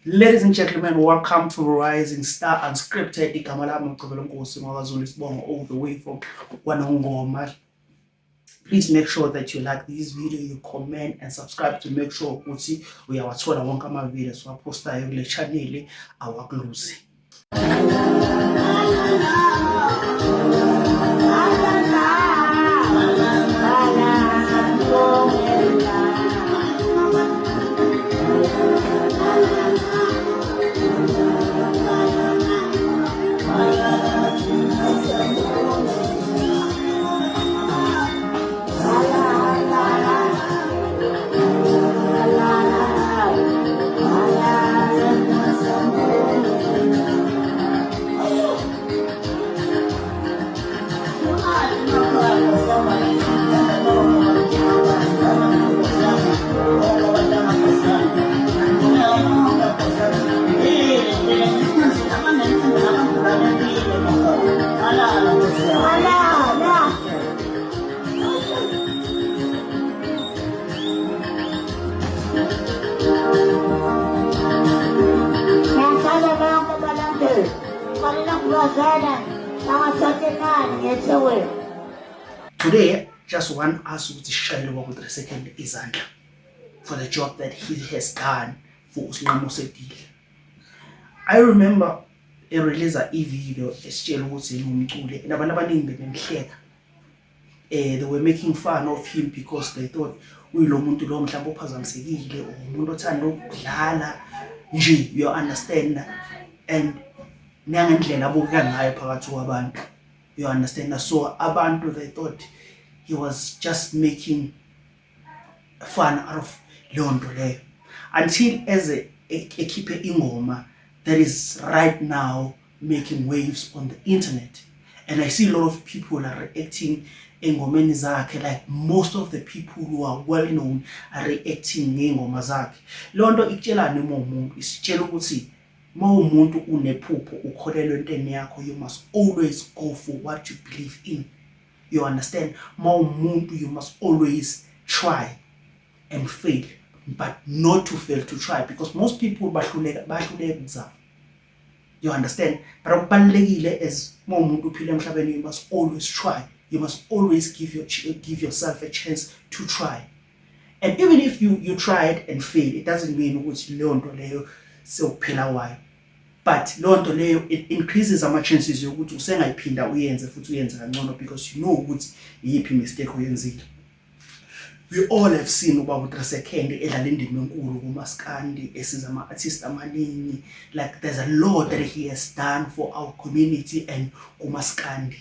Ladies and gentlemen, welcome to Rising Star Unscripted. Igama lami uGcibelo Nkosi Mwakazulu Sibongo, all the way from KwaNongoma. Please make sure that you like this video, you comment and subscribe to make sure ukuthi uyawathola wonke ama-videos siwapostayo kule channel awakuluzi. Today, just want us to share with the second izandla for the job that he has done for uSinqamo Sedile. I remember release a video esitshela ukuthi ngumculi nabantu abaningi bemhleka. They were making fun of him because they thought uyilo muntu lo mhlawumbe ophazamisekile umuntu othanda ukudlala nje, you understand, and nangendlela abukeka ngayo phakathi kwabantu, you understand. So abantu, they thought he was just making fun out of leyo nto leyo, until as ekhiphe ingoma that is right now making waves on the internet, and I see a lot of people are reacting engomeni zakhe. Like most of the people who are well known are reacting ngengoma zakhe. Leyo nto ikutshelani uma umuntu? Isitshela ukuthi uma umuntu unephupho ukholelwa entweni yakho, you must always go for what you believe in, you understand. Uma umuntu, you must always try and fail, but not to fail to try, because most people bahluleka kuzama, you understand. But ukubalekile as uma umuntu uphila emhlabeni, you must always try, you must always give yourself a chance to try. And even if you tried and failed, it doesn't mean ukuthi leyo nto leyo sewuphela wayo, but leyo nto leyo it increases ama chances yokuthi usengayiphinda uyenze futhi uyenze kangcono, because you know ukuthi iyiphi mistake uyenzile. We all have seen ubaba uDresekende edlala indima enkulu kuMaskandi, esiza ama-artists amaningi. Like there's a lot that he has done for our community and kuMaskandi,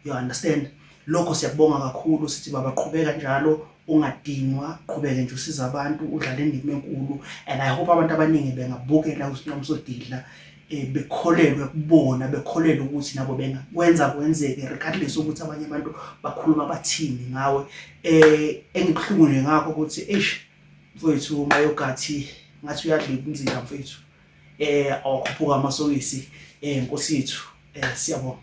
you understand. Lokho siyabonga kakhulu, sithi baba qhubeka njalo, ungadinwa, qhubeke nje usiza abantu, udlala indima enkulu. And I hope abantu abaningi bengabukela uSinqamo Sedile bekholelwe kubona, bekholelwe ukuthi nabo bengakwenza kwenzeke, regardless ukuthi abanye abantu bakhuluma bathini ngawe. Engikuhlungu nje ngakho ukuthi mfowethu mayogathi ngathi uyadlika umzila mfowethu, awukhuphuka amasokisi, Nkosi yethu, siyabonga.